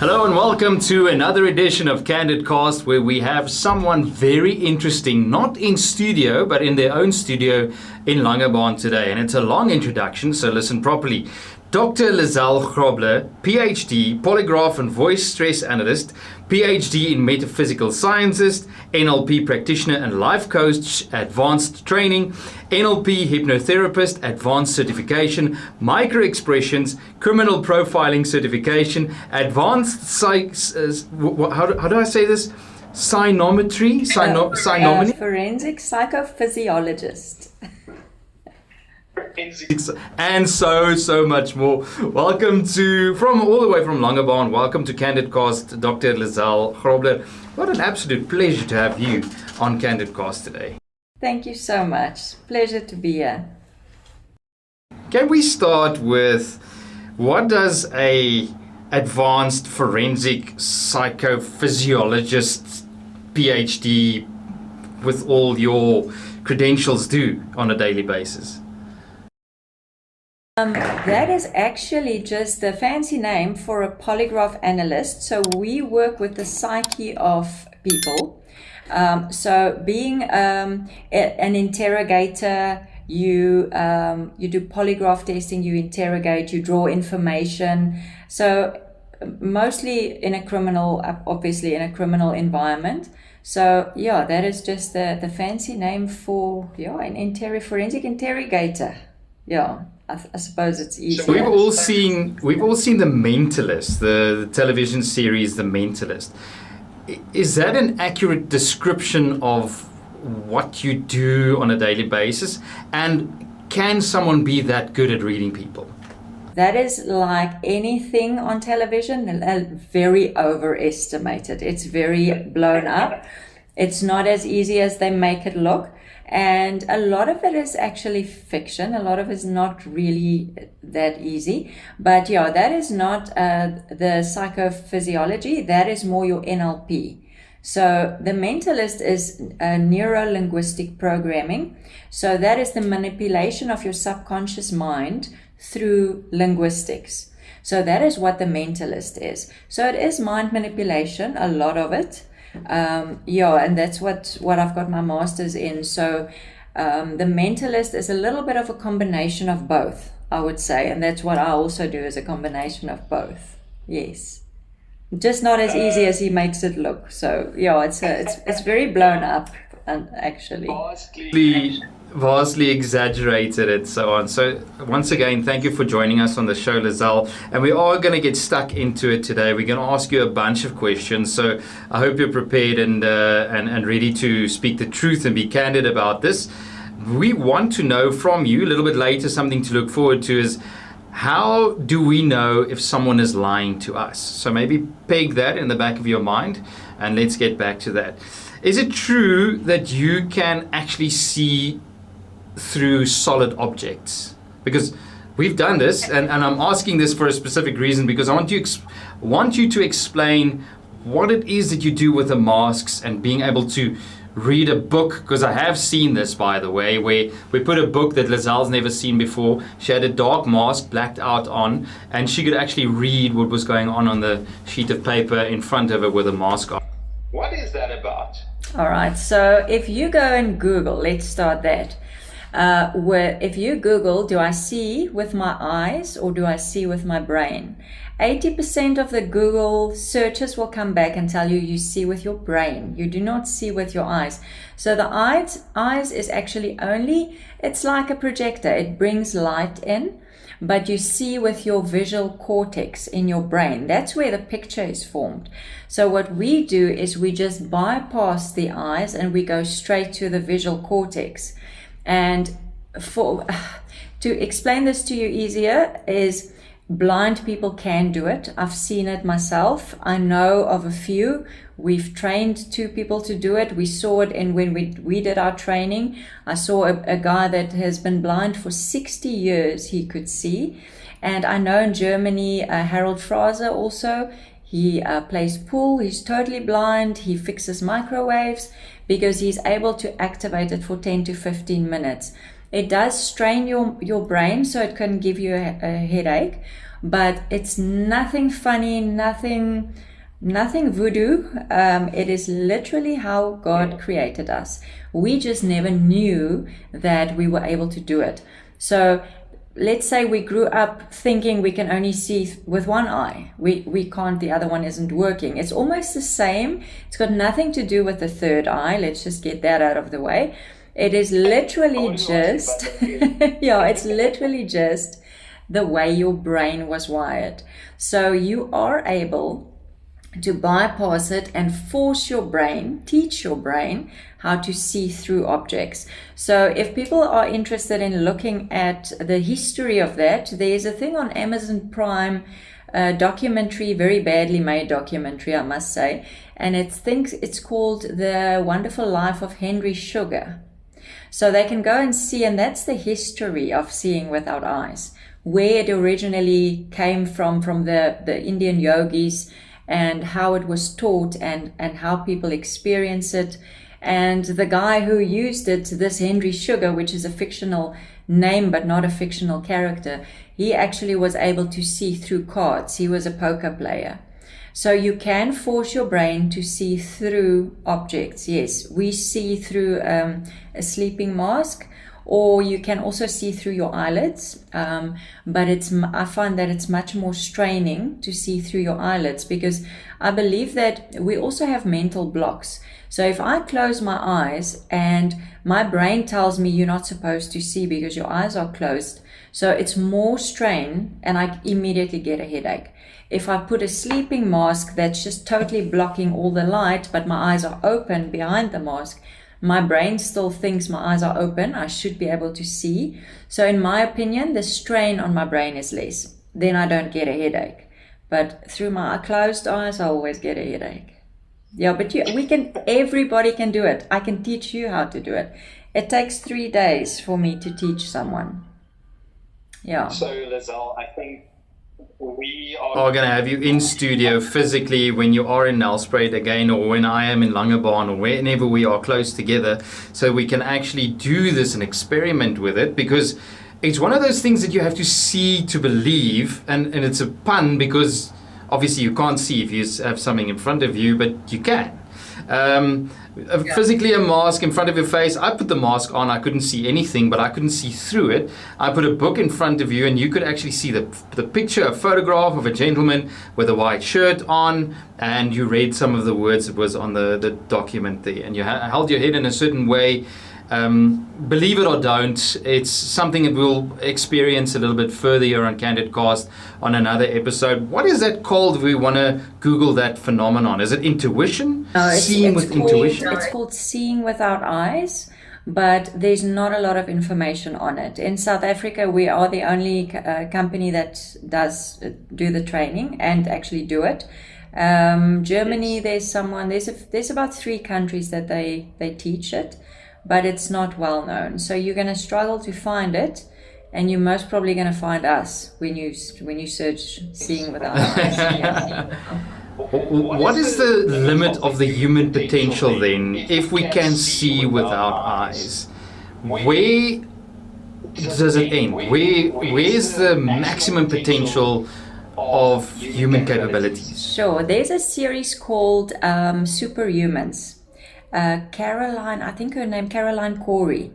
Hello and welcome to another edition of Candid Cast, where we have someone very interesting, not in studio, but in their own studio in Langebaan today. And it's a long introduction, so listen properly. Dr Lizelle Grobler, PhD, polygraph and voice stress analyst, PhD in metaphysical sciences, NLP practitioner and life coach, advanced training, NLP hypnotherapist, advanced certification, micro expressions, criminal profiling certification, advanced how do I say this? Cynometry? Forensic psychophysiologist. And so much more. Welcome to, from all the way from Langebaan, welcome to Candid Cast, Dr. Lizelle Grobler. What an absolute pleasure to have you on Candid Cast today. Thank you so much. Pleasure to be here. Can we start with, what does a advanced forensic psychophysiologist, PhD, with all your credentials do on a daily basis? That is actually just the fancy name for a polygraph analyst. So we work with the psyche of people. So being an interrogator, you do polygraph testing, you interrogate, you draw information. So mostly in a criminal, obviously in a criminal environment. So yeah, that is just the fancy name for an forensic interrogator. Yeah. I suppose it's easy. So we've all seen The Mentalist, the television series The Mentalist. Is that an accurate description of what you do on a daily basis? And can someone be that good at reading people? That is like anything on television, very overestimated. It's very blown up. It's not as easy as they make it look. And a lot of it is actually fiction. A lot of it is not really that easy. But yeah, that is not the psychophysiology. That is more your NLP. So the mentalist is neuro-linguistic programming. So that is the manipulation of your subconscious mind through linguistics. So that is what the mentalist is. So it is mind manipulation, a lot of it. And that's what I've got my master's in. So the mentalist is a little bit of a combination of both, I would say, and that's what I also do, is a combination of both. Yes, just not as easy as he makes it look. So yeah, it's very blown up, and actually vastly exaggerated and so on. So once again, thank you for joining us on the show, Lizelle. And we are going to get stuck into it today. We're going to ask you a bunch of questions. So I hope you're prepared and ready to speak the truth and be candid about this. We want to know from you a little bit later, something to look forward to, is how do we know if someone is lying to us? So maybe peg that in the back of your mind and let's get back to that. Is it true that you can actually see through solid objects? Because we've done this, and I'm asking this for a specific reason, because I want you to explain what it is that you do with the masks and being able to read a book, because I have seen this, by the way, where we put a book that Lizelle's never seen before. She had a dark mask blacked out on, and she could actually read what was going on the sheet of paper in front of her with a mask on. What is that about? All right, so if you go and Google, let's start that. If you Google, do I see with my eyes or do I see with my brain? 80% of the Google searches will come back and tell you you see with your brain. You do not see with your eyes. So the eyes is actually it's like a projector. It brings light in, but you see with your visual cortex in your brain. That's where the picture is formed. So what we do is we just bypass the eyes and we go straight to the visual cortex. And to explain this to you easier is, blind people can do it. I've seen it myself. I know of a few. We've trained 2 people to do it. We saw it when we did our training. I saw a guy that has been blind for 60 years. He could see. And I know in Germany, Harold Fraser also, he plays pool. He's totally blind. He fixes microwaves because he's able to activate it for 10 to 15 minutes. It does strain your brain, so it can give you a headache. but it's nothing funny, nothing voodoo. It is literally how God created us. We just never knew that we were able to do it. So let's say we grew up thinking we can only see with one eye. We can't, the other one isn't working. It's almost the same. It's got nothing to do with the third eye. Let's just get that out of the way. It is literally just, yeah, it's literally just the way your brain was wired. So you are able to bypass it and force your brain, teach your brain how to see through objects. So if people are interested in looking at the history of that, there's a thing on Amazon Prime, documentary, very badly made documentary, I must say, and it's called The Wonderful Life of Henry Sugar. So they can go and see, and that's the history of seeing without eyes, where it originally came from the Indian yogis, and how it was taught and how people experience it. And the guy who used it, this Henry Sugar, which is a fictional name but not a fictional character, he actually was able to see through cards. He was a poker player. So you can force your brain to see through objects. Yes, we see through a sleeping mask, or you can also see through your eyelids, but I find that it's much more straining to see through your eyelids, because I believe that we also have mental blocks. So if I close my eyes and my brain tells me you're not supposed to see because your eyes are closed, so it's more strain and I immediately get a headache. If I put a sleeping mask that's just totally blocking all the light, but my eyes are open behind the mask, my brain still thinks my eyes are open, I should be able to see. So in my opinion, the strain on my brain is less. Then I don't get a headache. But through my closed eyes, I always get a headache. Yeah, but everybody can do it. I can teach you how to do it. It takes 3 days for me to teach someone. Yeah. So Lizelle, I think we are going to have you in studio physically when you are in Nelspruit again, or when I am in Langebaan, or whenever we are close together, so we can actually do this and experiment with it, because it's one of those things that you have to see to believe, and it's a pun because obviously you can't see if you have something in front of you, but you can. Physically, a mask in front of your face. I put the mask on, I couldn't see anything, but I couldn't see through it. I put a book in front of you and you could actually see the picture, a photograph of a gentleman with a white shirt on, and you read some of the words that was on the document there, and you held your head in a certain way. Believe it or don't, it's something that we'll experience a little bit further here on Candid Cast on another episode. What is that called if we want to Google that phenomenon? Is it intuition? No, seeing with intuition? It's called seeing without eyes, but there's not a lot of information on it. In South Africa, we are the only company that does do the training and actually do it. Germany, there's about 3 countries that they teach it, but it's not well known. So you're going to struggle to find it, and you're most probably going to find us when you search seeing without eyes. Yeah. What is the limit of the human potential then, if we can see without eyes? Where does it end? Where's the maximum potential of human capabilities? Sure. There's a series called Superhumans. Caroline, I think her name, Caroline Corey.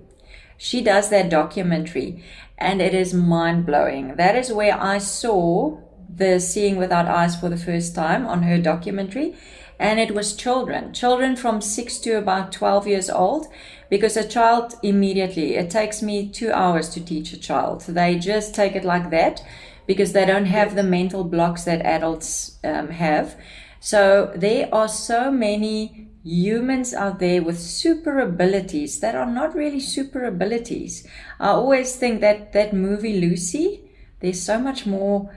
She does that documentary, and it is mind-blowing. That is where I saw the seeing without eyes for the first time, on her documentary, and it was children from 6 to about 12 years old, because a child immediately, it takes me 2 hours to teach a child. They just take it like that because they don't have the mental blocks that adults have. So there are so many humans out there with super abilities that are not really super abilities. I always think that movie Lucy, there's so much more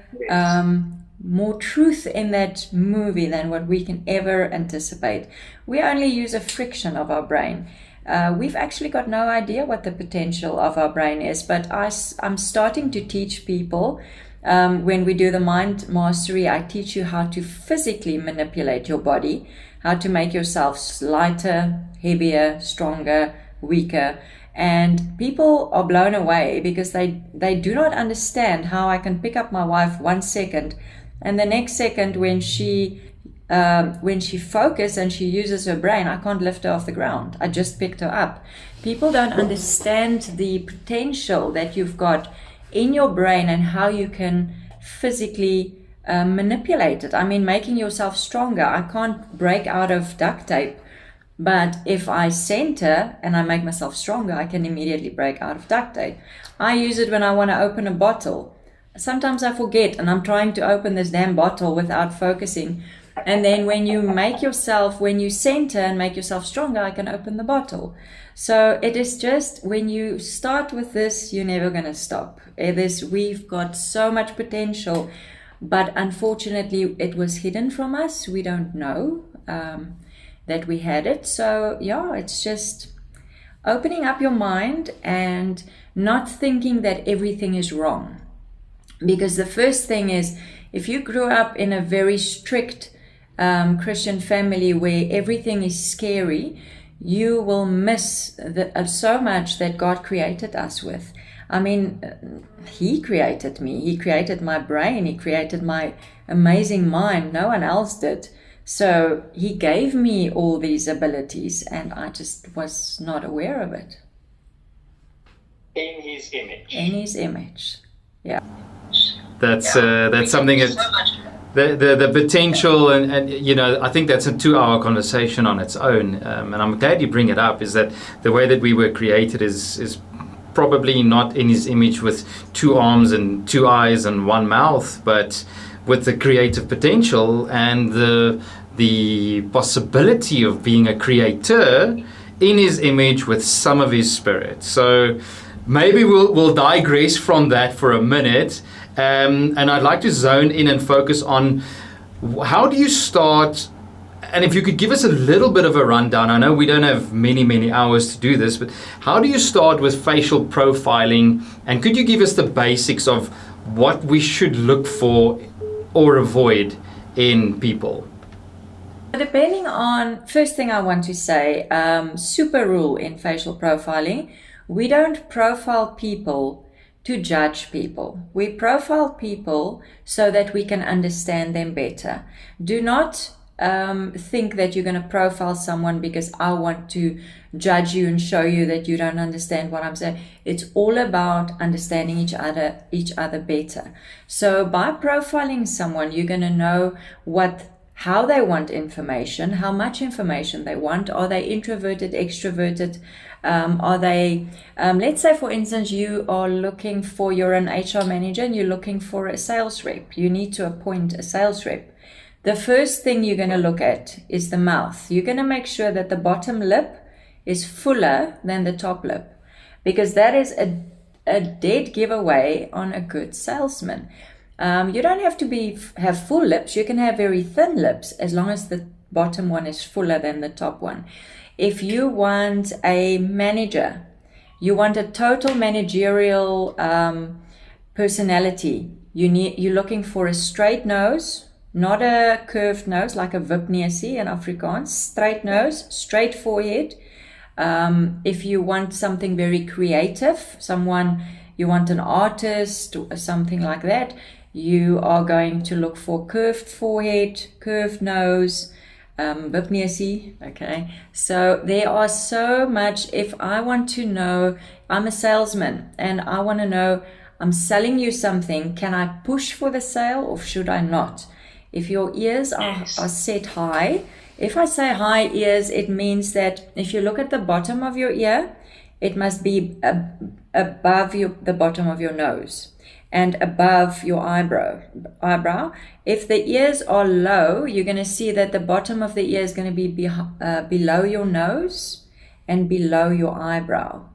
truth in that movie than what we can ever anticipate. We only use a fraction of our brain. We've actually got no idea what the potential of our brain is, but I'm starting to teach people. When we do the mind mastery, I teach you how to physically manipulate your body, how to make yourself lighter, heavier, stronger, weaker. And people are blown away because they do not understand how I can pick up my wife 1 second, and the next second when she focuses and she uses her brain, I can't lift her off the ground. I just picked her up. People don't understand the potential that you've got in your brain and how you can physically manipulate it. I mean, making yourself stronger. I can't break out of duct tape, but if I center and I make myself stronger, I can immediately break out of duct tape. I use it when I want to open a bottle. Sometimes I forget and I'm trying to open this damn bottle without focusing. And then when you center and make yourself stronger, I can open the bottle. So it is just, when you start with this, you're never going to stop. We've got so much potential, but unfortunately it was hidden from us. We don't know that we had it. So yeah, it's just opening up your mind and not thinking that everything is wrong. Because the first thing is, if you grew up in a very strict Christian family where everything is scary, you will miss so much that God created us with. I mean, He created me. He created my brain. He created my amazing mind. No one else did. So He gave me all these abilities, and I just was not aware of it. In His image. In His image. Yeah. That's something that the potential, and you know, I think that's a 2-hour conversation on its own. And I'm glad you bring it up. Is that the way that we were created is probably not in His image with 2 arms and 2 eyes and 1 mouth, but with the creative potential and the possibility of being a creator in His image with some of His Spirit. So maybe we'll digress from that for a minute. And I'd like to zone in and focus on, how do you start, and if you could give us a little bit of a rundown. I know we don't have many hours to do this, but how do you start with facial profiling, and could you give us the basics of what we should look for or avoid in people? Depending on, first thing I want to say, super rule in facial profiling, we don't profile people to judge people. We profile people so that we can understand them better. Do not think that you're going to profile someone because I want to judge you and show you that you don't understand what I'm saying. It's all about understanding each other better. So by profiling someone, you're going to know how they want information, how much information they want. Are they introverted, extroverted? Are they, let's say for instance, you're an HR manager and you're looking for a sales rep. You need to appoint a sales rep. The first thing you're going to look at is the mouth. You're going to make sure that the bottom lip is fuller than the top lip, because that is a dead giveaway on a good salesman. You don't have to have full lips. You can have very thin lips as long as the bottom one is fuller than the top one. If you want a manager, you want a total managerial personality, you're looking for a straight nose, not a curved nose like a wipnesie in Afrikaans. Straight nose, straight forehead. If you want something very creative, you want an artist or something like that, you are going to look for curved forehead, curved nose, wipnesie. Okay, so there are so much. If I want to know, I'm a salesman and I want to know, I'm selling you something, can I push for the sale or should I not? If your ears are set high, if I say high ears, it means that if you look at the bottom of your ear, it must be above the bottom of your nose and above your eyebrow. If the ears are low, you're going to see that the bottom of the ear is going to be below your nose and below your eyebrow.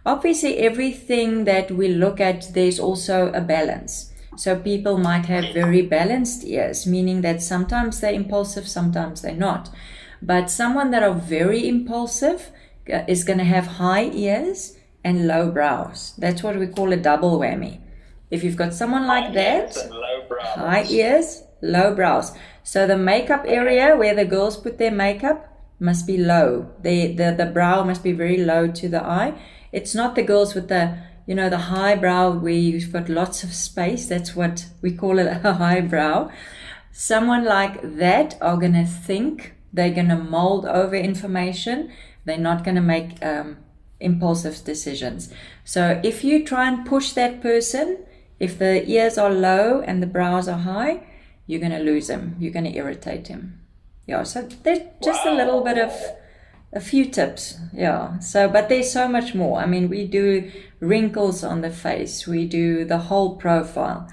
Obviously, everything that we look at, there's also a balance. So people might have very balanced ears, meaning that sometimes they're impulsive, sometimes they're not. But someone that are very impulsive is going to have high ears and low brows. That's what we call a double whammy. If you've got someone like that, high ears, low brows. So the makeup area where the girls put their makeup, must be low. The brow must be very low to the eye. It's not the girls with the, the high brow where you've got lots of space. That's what we call it, a high brow. Someone like that are going to think. They're going to mold over information. They're not going to make impulsive decisions. So if you try and push that person, if the ears are low and the brows are high, you're going to lose him. You're going to irritate him. Yeah, so there's just a little bit of a few tips. Yeah, so but there's so much more. I mean, we do wrinkles on the face. We do the whole profile.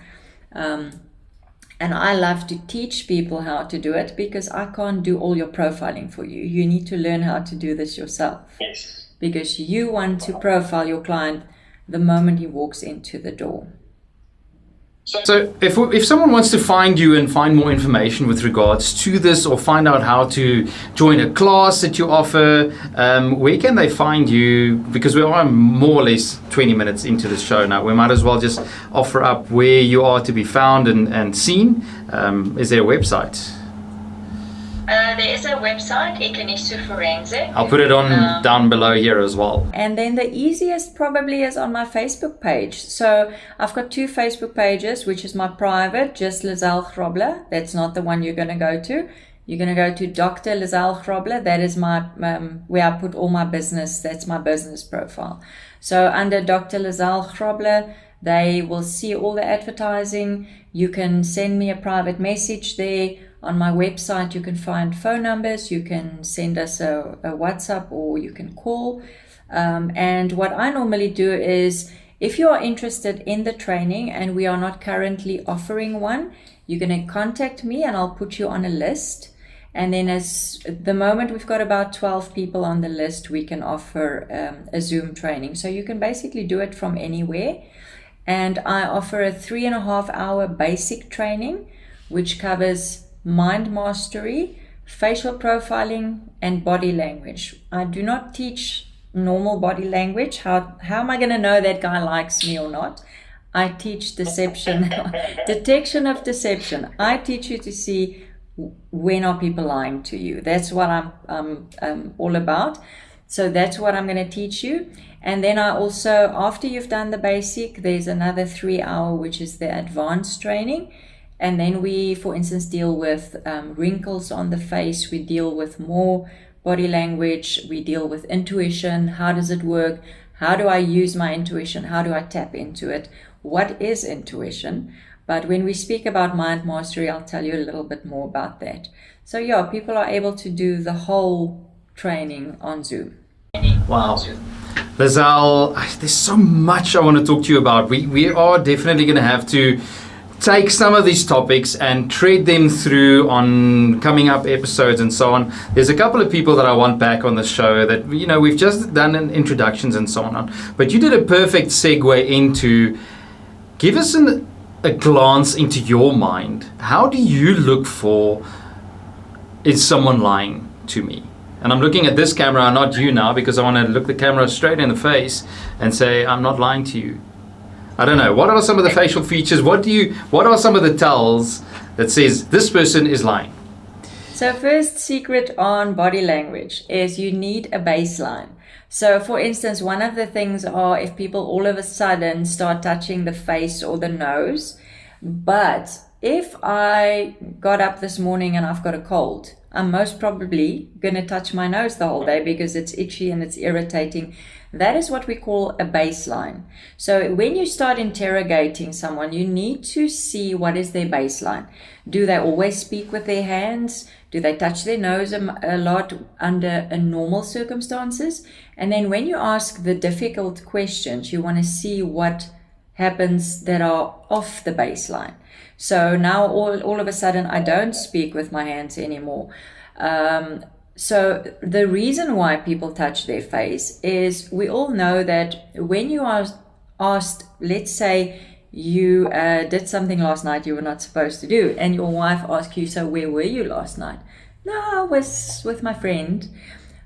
And I love to teach people how to do it because I can't do all your profiling for you. You need to learn how to do this yourself. Yes. Because you want to profile your client the moment he walks into the door. So if someone wants to find you and find more information with regards to this, or find out how to join a class that you offer, where can they find you? Because we are more or less 20 minutes into the show now. We might as well just offer up where you are to be found and seen. Is there a website? There is a website, Econisto Forensic. I'll put it on down below here as well. And then the easiest probably is on my Facebook page. So I've got 2 Facebook pages, which is my private, just Lizelle Grobler. That's not the one you're going to go to. You're going to go to Dr Lizelle Grobler. That is my where I put all my business. That's my business profile. So under Dr Lizelle Grobler, they will see all the advertising. You can send me a private message there. On my website, you can find phone numbers. You can send us a WhatsApp, or you can call. And what I normally do is, if you are interested in the training and we are not currently offering one, you're going to contact me and I'll put you on a list. And then at the moment we've got about 12 people on the list, we can offer a Zoom training. So you can basically do it from anywhere. And I offer a 3.5-hour basic training, which covers mind mastery, facial profiling, and body language. I do not teach normal body language. How am I going to know that guy likes me or not? I teach deception, detection of deception. I teach you to see when are people lying to you. That's what I'm all about. So that's what I'm going to teach you. And then I also, after you've done the basic, there's another 3-hour, which is the advanced training. And then we, for instance, deal with wrinkles on the face. We deal with more body language. We deal with intuition. How does it work? How do I use my intuition? How do I tap into it? What is intuition? But when we speak about mind mastery, I'll tell you a little bit more about that. So yeah, people are able to do the whole training on Zoom. Wow. Lizelle, there's so much I want to talk to you about. We are definitely going to have to take some of these topics and tread them through on coming up episodes and so on. There's a couple of people that I want back on the show that, we've just done introductions and so on. But you did a perfect segue into, give us a glance into your mind. How do you look for, is someone lying to me? And I'm looking at this camera, not you now, because I want to look the camera straight in the face and say, I'm not lying to you. I don't know. What are some of the facial features? What are some of the tells that says this person is lying? So first secret on body language is you need a baseline. So for instance, one of the things are if people all of a sudden start touching the face or the nose. But if I got up this morning and I've got a cold, I'm most probably going to touch my nose the whole day because it's itchy and it's irritating. That is what we call a baseline. So when you start interrogating someone, you need to see what is their baseline. Do they always speak with their hands? Do they touch their nose a lot under normal circumstances? And then when you ask the difficult questions, you want to see what happens that are off the baseline. So now all of a sudden I don't speak with my hands anymore. So the reason why people touch their face is we all know that when you are asked, let's say you did something last night you were not supposed to do, and your wife asks you, so where were you last night? No, I was with my friend.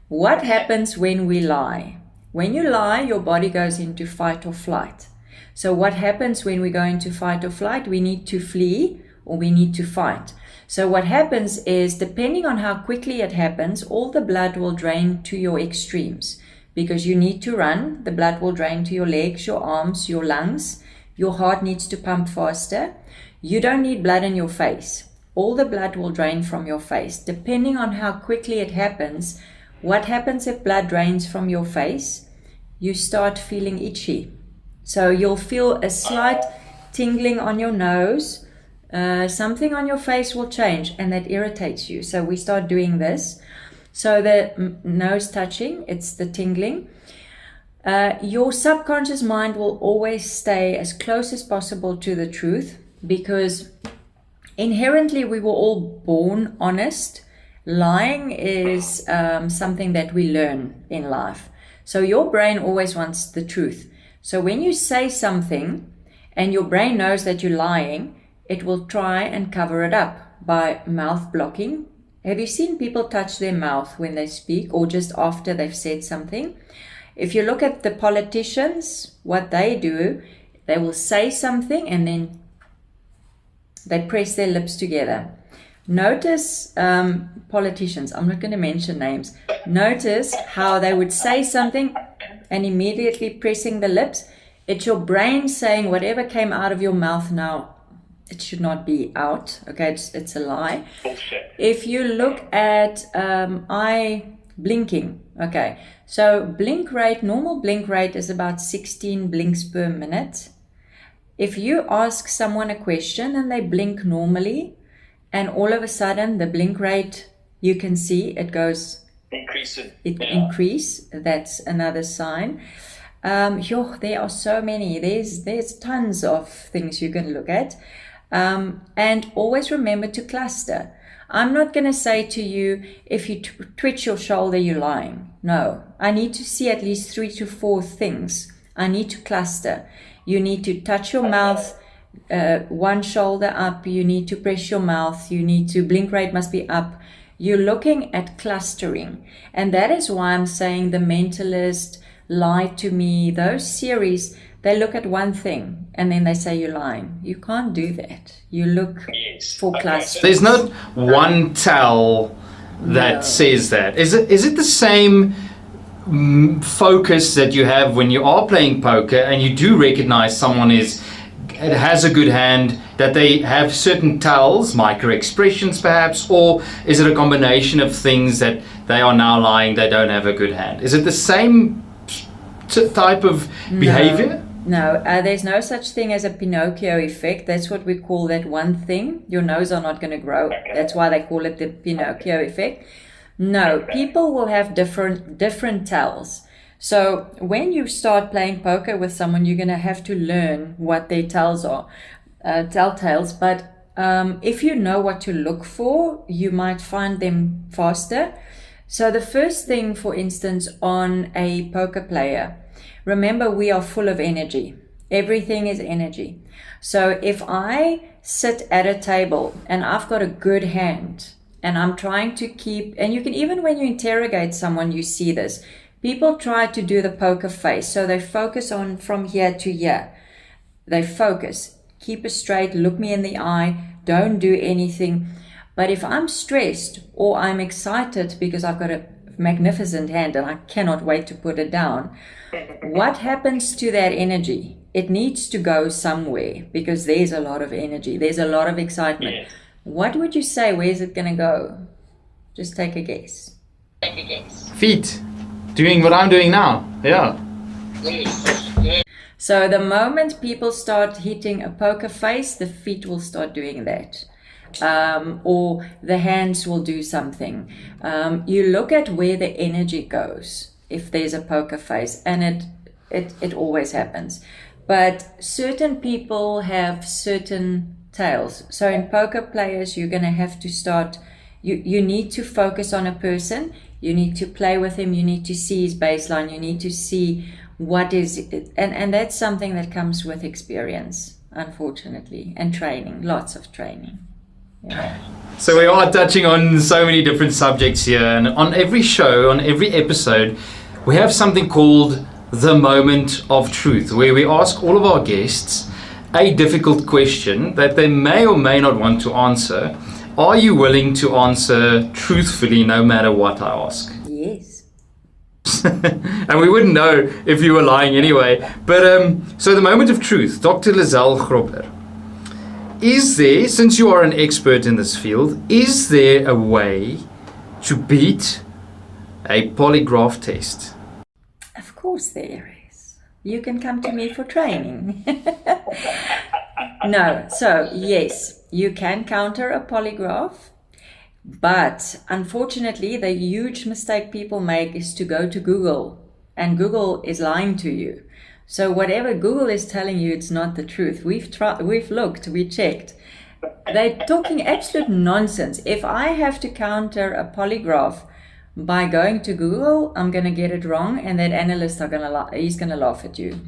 What happens when we lie? When you lie, your body goes into fight or flight. So what happens when we go into fight or flight? We need to flee or we need to fight. So what happens is, depending on how quickly it happens, all the blood will drain to your extremes. Because you need to run, the blood will drain to your legs, your arms, your lungs. Your heart needs to pump faster. You don't need blood in your face. All the blood will drain from your face. Depending on how quickly it happens, what happens if blood drains from your face? You start feeling itchy. So you'll feel a slight tingling on your nose. Something on your face will change, and that irritates you. So we start doing this. So the nose touching, it's the tingling. Your subconscious mind will always stay as close as possible to the truth, because inherently we were all born honest. Lying is something that we learn in life. So your brain always wants the truth. So when you say something and your brain knows that you're lying, it will try and cover it up by mouth blocking. Have you seen people touch their mouth when they speak, or just after they've said something? If you look at the politicians, what they do, they will say something and then they press their lips together. Notice politicians, I'm not going to mention names, notice how they would say something and immediately pressing the lips. It's your brain saying whatever came out of your mouth now, it should not be out. Okay, it's a lie. Bullshit. If you look at eye blinking, okay, so blink rate, normal blink rate is about 16 blinks per minute. If you ask someone a question and they blink normally, and all of a sudden the blink rate, you can see it goes, increase, that's another sign. There are so many, there's tons of things you can look at. And always remember to cluster. I'm not going to say to you, if you twitch your shoulder, you're lying. No, I need to see at least 3 to 4 things. I need to cluster. You need to touch your mouth, one shoulder up. You need to press your mouth. You need to, blink rate must be up. You're looking at clustering. And that is why I'm saying The Mentalist, Lie to Me, those series, they look at one thing and then they say you're lying. You can't do that. You look for clusters. There's not one tell that says that. Is it the same focus that you have when you are playing poker and you do recognize someone has a good hand, that they have certain tells, micro expressions perhaps, or is it a combination of things that they are now lying, they don't have a good hand? Is it the same type of behavior? No, there's no such thing as a Pinocchio effect. That's what we call that one thing. Your nose are not going to grow. That's why they call it the Pinocchio effect. No, people will have different tells. So when you start playing poker with someone, you're going to have to learn what their tells are, telltales. But if you know what to look for, you might find them faster. So the first thing, for instance, on a poker player, remember, we are full of energy. Everything is energy. So if I sit at a table and I've got a good hand and I'm trying to keep, and you can, even when you interrogate someone, you see this. People try to do the poker face. So they focus on from here to here. They focus. Keep it straight. Look me in the eye. Don't do anything. But if I'm stressed or I'm excited because I've got a magnificent hand and I cannot wait to put it down, what happens to that energy? It needs to go somewhere because there's a lot of energy. There's a lot of excitement. Yes. What would you say? Where's it going to go? Just take a guess. Feet. Doing what I'm doing now. Yeah. So the moment people start hitting a poker face, the feet will start doing that. Or the hands will do something. You look at where the energy goes if there's a poker face, and it always happens. But certain people have certain tails. So in poker players, you're going to have to start, you need to focus on a person. You need to play with him. You need to see his baseline. You need to see what is it. And that's something that comes with experience, unfortunately, and training, lots of training. Yeah. So we are touching on so many different subjects here, and on every show, on every episode, we have something called the moment of truth, where we ask all of our guests a difficult question that they may or may not want to answer. Are you willing to answer truthfully no matter what I ask? Yes. And we wouldn't know if you were lying anyway. But so the moment of truth, Dr. Lizelle Grobler. Is there, since you are an expert in this field, is there a way to beat a polygraph test? Of course there is. You can come to me for training. No, so yes, you can counter a polygraph, but unfortunately the huge mistake people make is to go to Google, and Google is lying to you. So whatever Google is telling you, it's not the truth. We've looked, we checked. They're talking absolute nonsense. If I have to counter a polygraph by going to Google, I'm going to get it wrong, and that analyst he's going to laugh at you.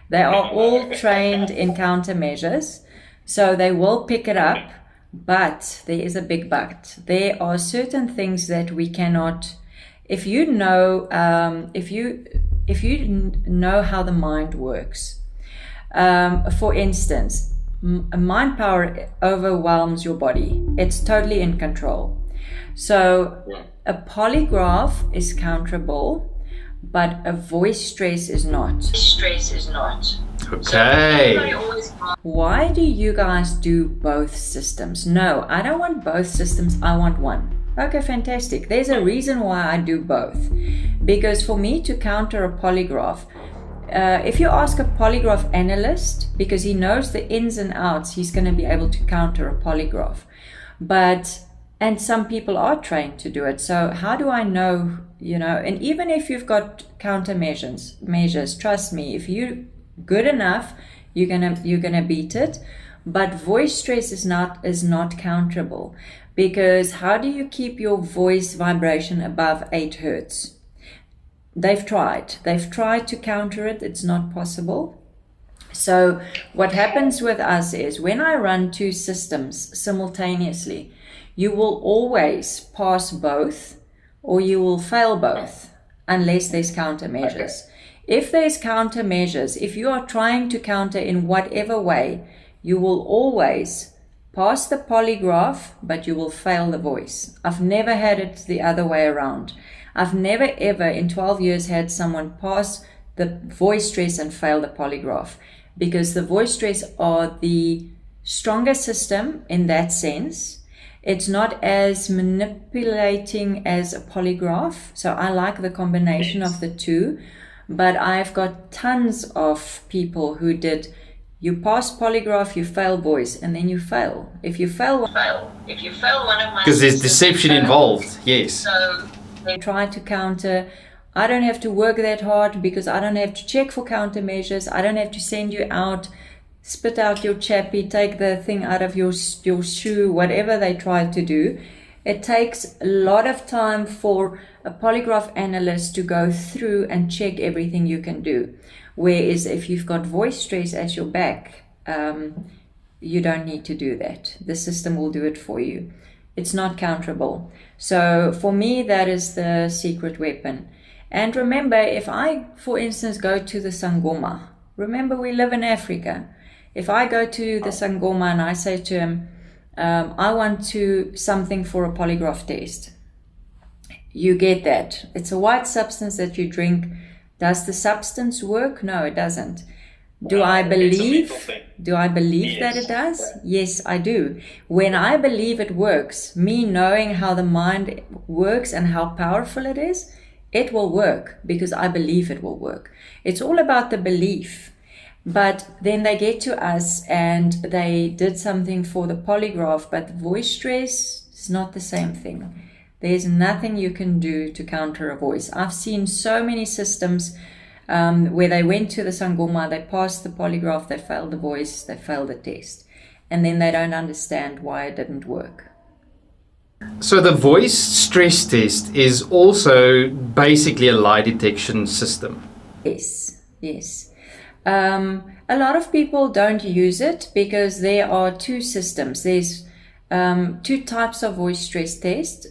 They are all trained in countermeasures, so they will pick it up, but there is a big but. There are certain things that we cannot. If you know how the mind works, for instance, mind power overwhelms your body. It's totally in control. So a polygraph is counterable, but a voice stress is not. Okay. Why do you guys do both systems? No, I don't want both systems. I want one. Okay, fantastic. There's a reason why I do both. Because for me to counter a polygraph, if you ask a polygraph analyst, because he knows the ins and outs, he's going to be able to counter a polygraph. And some people are trained to do it. So how do I know, and even if you've got countermeasures, trust me, if you're good enough, you're gonna beat it. But voice stress is not counterable, because how do you keep your voice vibration above 8 hertz? They've tried to counter it. It's not possible. So what happens with us is when I run 2 systems simultaneously, you will always pass both or you will fail both unless there's countermeasures. If there's countermeasures, if you are trying to counter in whatever way, you will always pass the polygraph, but you will fail the voice. I've never had it the other way around. I've never ever in 12 years had someone pass the voice stress and fail the polygraph, because the voice stress are the stronger system in that sense. It's not as manipulating as a polygraph. So I like the combination of the two. But I've got tons of people who you pass polygraph, you fail voice, and then you fail. If you fail one of my, because there's deception involved. Yes. So they try to counter. I don't have to work that hard because I don't have to check for countermeasures. I don't have to send you out, spit out your chappy, take the thing out of your shoe, whatever they try to do. It takes a lot of time for a polygraph analyst to go through and check everything you can do. Whereas if you've got voice stress as your back, you don't need to do that. The system will do it for you. It's not counterable. So for me, that is the secret weapon. And remember, if I, for instance, go to the Sangoma, remember we live in Africa. If I go to the Sangoma and I say to him, I want something for a polygraph test. You get that. It's a white substance that you drink. Does the substance work? No, it doesn't. Do I believe Yes. that it does? Yes, I do. When I believe it works, me knowing how the mind works and how powerful it is, it will work because I believe it will work. It's all about the belief. But then they get to us and they did something for the polygraph, but voice stress is not the same thing. There's nothing you can do to counter a voice. I've seen so many systems where they went to the Sangoma, they passed the polygraph, they failed the voice, they failed the test. And then they don't understand why it didn't work. So the voice stress test is also basically a lie detection system. Yes. A lot of people don't use it because there are 2 systems. There's 2 types of voice stress test.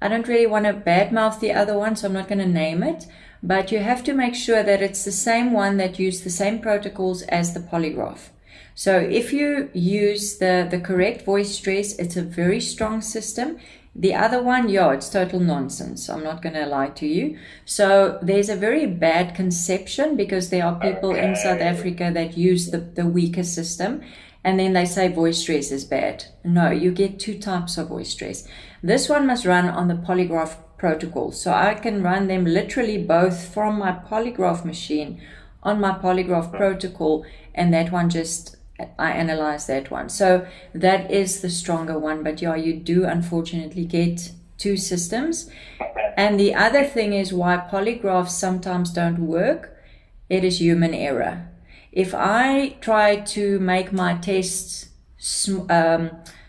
I don't really want to badmouth the other one, so I'm not going to name it. But you have to make sure that it's the same one that used the same protocols as the polygraph. So if you use the correct voice stress, it's a very strong system. The other one, it's total nonsense. I'm not going to lie to you. So there's a very bad conception because there are people in South Africa that use the weaker system, and then they say voice stress is bad. No, you get two types of voice stress. This one must run on the polygraph protocol. So I can run them literally both from my polygraph machine on my polygraph protocol, and that one I analyze that one. So that is the stronger one, but you do unfortunately get two systems. And the other thing is why polygraphs sometimes don't work. It is human error. If I try to make my tests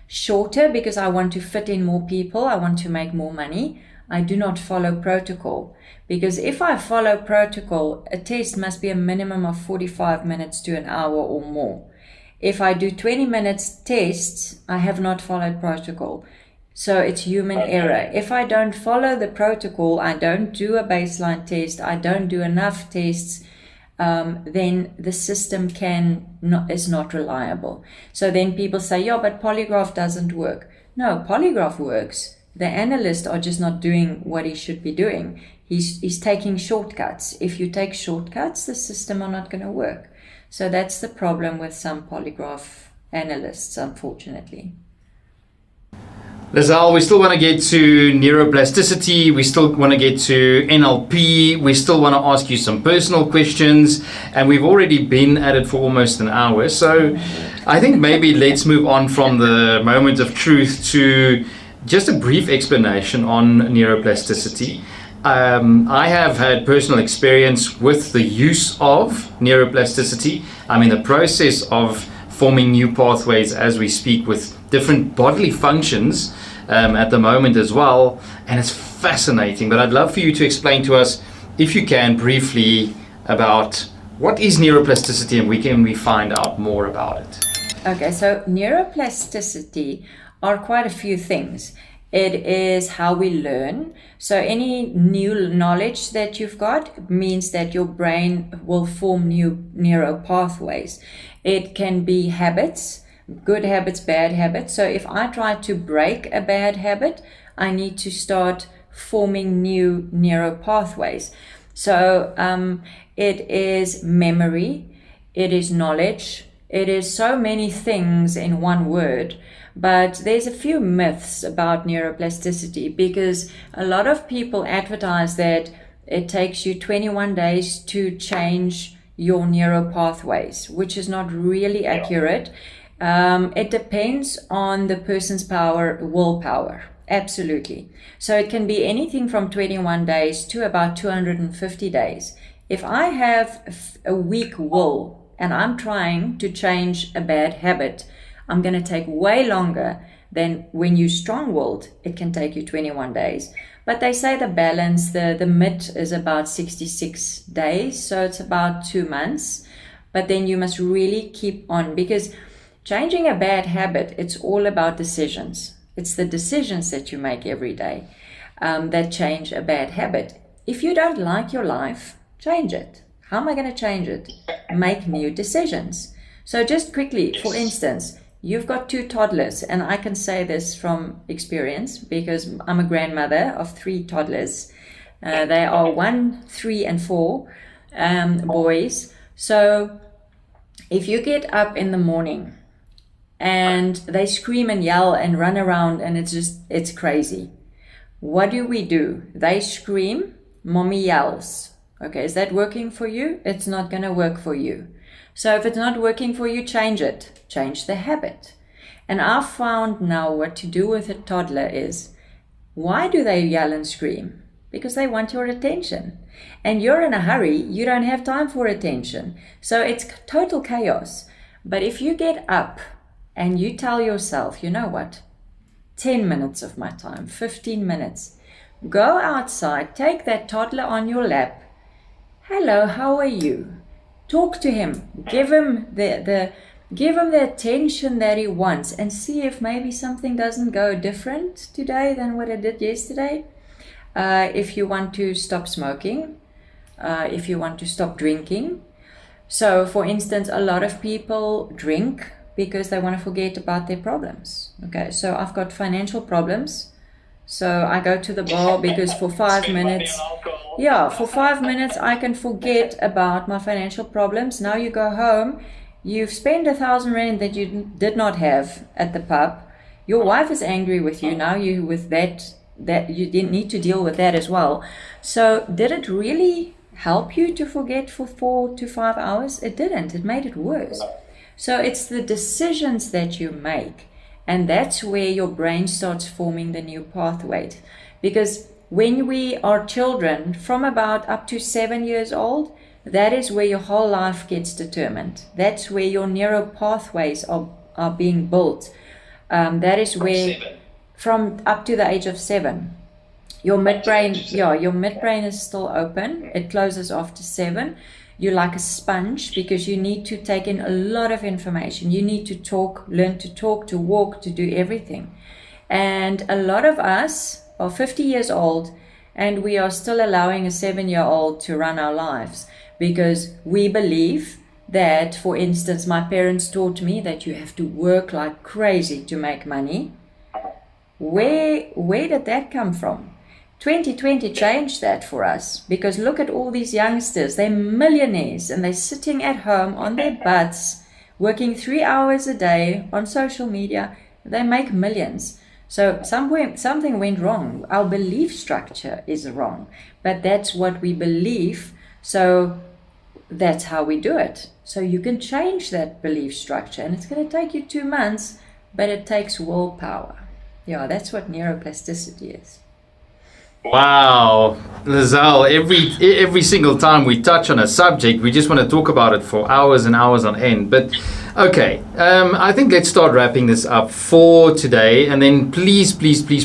shorter because I want to fit in more people, I want to make more money, I do not follow protocol. Because if I follow protocol, a test must be a minimum of 45 minutes to an hour or more. If I do 20 minutes tests, I have not followed protocol. So it's human error. If I don't follow the protocol, I don't do a baseline test, I don't do enough tests, then the system is not reliable. So then people say, but polygraph doesn't work. No, polygraph works. The analysts are just not doing what he should be doing. He's taking shortcuts. If you take shortcuts, the system are not going to work. So that's the problem with some polygraph analysts, unfortunately. Lizelle, we still want to get to neuroplasticity, we still want to get to NLP, we still want to ask you some personal questions, and we've already been at it for almost an hour. So I think maybe let's move on from the moment of truth to just a brief explanation on neuroplasticity. I have had personal experience with the use of neuroplasticity. I'm in the process of forming new pathways as we speak with different bodily functions at the moment as well, and it's fascinating. But I'd love for you to explain to us, if you can, briefly about what is neuroplasticity and can we find out more about it. Okay, so neuroplasticity are quite a few things. It is how we learn. So any new knowledge that you've got means that your brain will form new neural pathways. It can be habits, good habits, bad habits. So if I try to break a bad habit, I need to start forming new neural pathways. So it is memory, it is knowledge, it is so many things in one word. But there's a few myths about neuroplasticity because a lot of people advertise that it takes you 21 days to change your neural pathways, which is not really accurate. It depends on the person's willpower. Absolutely. So it can be anything from 21 days to about 250 days. If I have a weak will and I'm trying to change a bad habit, I'm going to take way longer than when you're strong-willed. It can take you 21 days. But they say the balance, the mid is about 66 days. So it's about 2 months. But then you must really keep on, because changing a bad habit, it's all about decisions. It's the decisions that you make every day that change a bad habit. If you don't like your life, change it. How am I going to change it? Make new decisions. So just quickly, for instance, you've got 2 toddlers, and I can say this from experience because I'm a grandmother of 3 toddlers. They are 1, 3, and 4 boys. So if you get up in the morning and they scream and yell and run around and it's crazy, what do? They scream, mommy yells. Okay, is that working for you? It's not going to work for you. So if it's not working for you, change it. Change the habit. And I've found now what to do with a toddler is, why do they yell and scream? Because they want your attention. And you're in a hurry, you don't have time for attention. So it's total chaos. But if you get up and you tell yourself, you know what, 10 minutes of my time, 15 minutes, go outside, take that toddler on your lap. Hello, how are you? Talk to him, give him give him the attention that he wants, and see if maybe something doesn't go different today than what it did yesterday. If you want to stop smoking, if you want to stop drinking. So, for instance, a lot of people drink because they want to forget about their problems. Okay, so I've got financial problems. So I go to the bar because for 5 minutes, for 5 minutes I can forget about my financial problems. Now you go home, you've spent 1,000 rand that you did not have at the pub. Your wife is angry with you. Now you with that you didn't need to deal with that as well. So did it really help you to forget for 4 to 5 hours? It didn't. It made it worse. So it's the decisions that you make, and that's where your brain starts forming the new pathways. Because when we are children, from about up to 7 years old, that is where your whole life gets determined. That's where your neural pathways are being built. That is where, from up to the age of 7. Your midbrain is still open. It closes after 7. You're like a sponge because you need to take in a lot of information. You need to talk, learn to talk, to walk, to do everything. And a lot of us are 50 years old and we are still allowing a 7-year-old to run our lives because we believe that, for instance, my parents taught me that you have to work like crazy to make money. Where did that come from? 2020 changed that for us, because look at all these youngsters. They're millionaires and they're sitting at home on their butts, working 3 hours a day on social media. They make millions. So something went wrong. Our belief structure is wrong, but that's what we believe. So that's how we do it. So you can change that belief structure, and it's going to take you 2 months, but it takes willpower. Yeah, that's what neuroplasticity is. Wow, Lizelle, every single time we touch on a subject, we just want to talk about it for hours and hours on end. But okay, I think let's start wrapping this up for today. And then please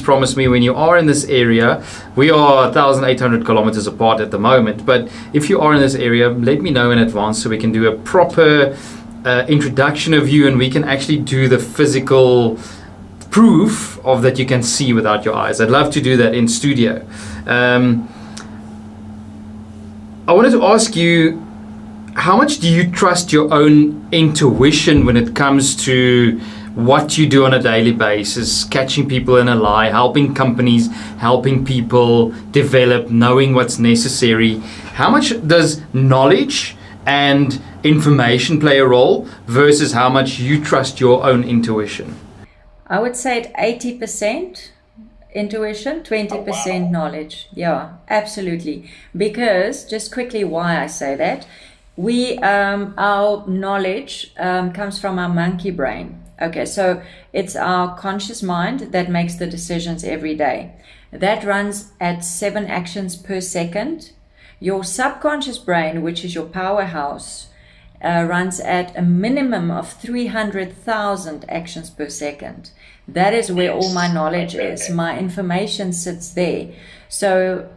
promise me, when you are in this area, we are 1,800 kilometers apart at the moment. But if you are in this area, let me know in advance so we can do a proper introduction of you, and we can actually do the physical proof of that you can see without your eyes. I'd love to do that in studio. I wanted to ask you, how much do you trust your own intuition when it comes to what you do on a daily basis, catching people in a lie, helping companies, helping people develop, knowing what's necessary? How much does knowledge and information play a role versus how much you trust your own intuition? I would say at 80% intuition, 20% knowledge. Yeah, absolutely. Because, just quickly why I say that, our knowledge comes from our monkey brain. Okay, so it's our conscious mind that makes the decisions every day. That runs at 7 actions per second. Your subconscious brain, which is your powerhouse, runs at a minimum of 300,000 actions per second. That is where all my knowledge is. My information sits there. So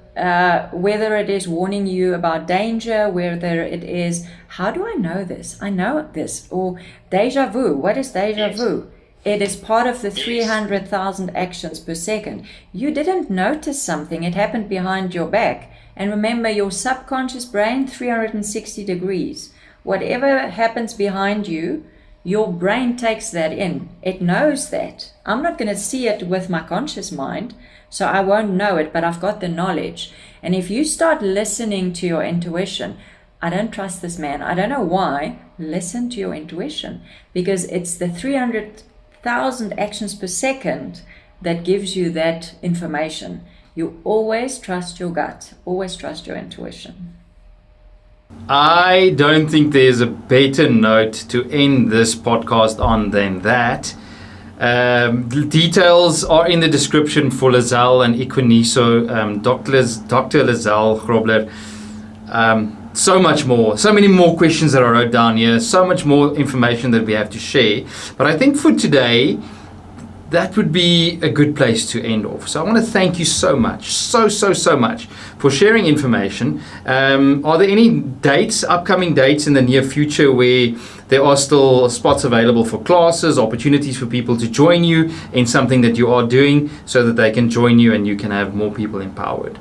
whether it is warning you about danger, whether it is, how do I know this? I know this. Or deja vu. What is deja vu? It is part of the 300,000 actions per second. You didn't notice something. It happened behind your back. And remember, your subconscious brain, 360 degrees. Whatever happens behind you, your brain takes that in. It knows that. I'm not going to see it with my conscious mind, so I won't know it, but I've got the knowledge. And if you start listening to your intuition, I don't trust this man, I don't know why, listen to your intuition, because it's the 300,000 actions per second that gives you that information. You always trust your gut, always trust your intuition. I don't think there's a better note to end this podcast on than that. The details are in the description for Lizelle and Equiniso, Dr. Lizelle Grobler. So much more, so many more questions that I wrote down here, so much more information that we have to share. But I think for today, that would be a good place to end off. So I want to thank you so much, so much for sharing information. Are there any dates, upcoming dates in the near future where there are still spots available for classes, opportunities for people to join you in something that you are doing so that they can join you and you can have more people empowered?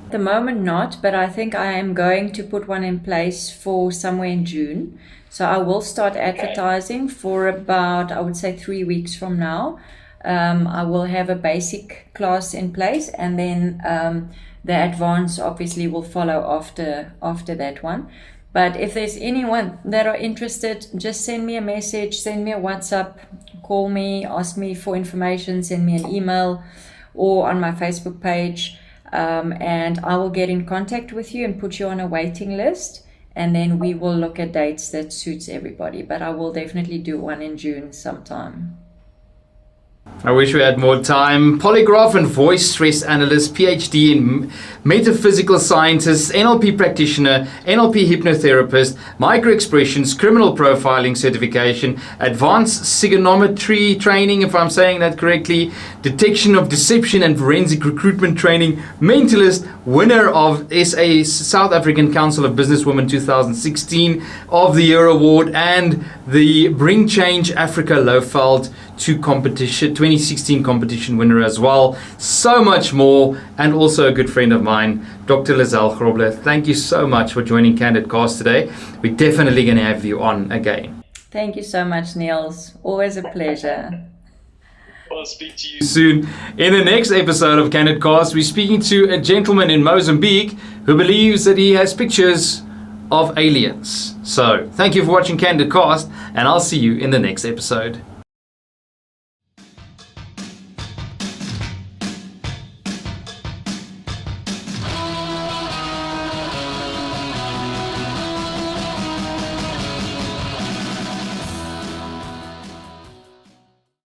At the moment not, but I think I am going to put one in place for somewhere in June. So I will start advertising for about, I would say 3 weeks from now. I will have a basic class in place, and then the advanced obviously will follow after that one. But if there's anyone that are interested, just send me a message, send me a WhatsApp, call me, ask me for information, send me an email, or on my Facebook page. And I will get in contact with you and put you on a waiting list, and then we will look at dates that suits everybody. But I will definitely do one in June sometime. I wish we had more time. Polygraph and voice stress analyst, PhD in metaphysical scientist, NLP practitioner, NLP hypnotherapist, microexpressions, criminal profiling certification, advanced sigonometry training, if I'm saying that correctly, detection of deception and forensic recruitment training, mentalist, winner of SA South African Council of Businesswomen 2016 of the Year Award, and the Bring Change Africa Lowveld to competition 2016 competition winner as well. So much more, and also a good friend of mine, Dr. Lizelle Grobler. Thank you so much for joining Candid Cast today. We're definitely going to have you on again. Thank you so much, Neels. Always a pleasure. I'll speak to you Soon. In the next episode of Candid Cast, we're speaking to a gentleman in Mozambique who believes that he has pictures of aliens. So, thank you for watching Candid Cast, and I'll see you in the next episode.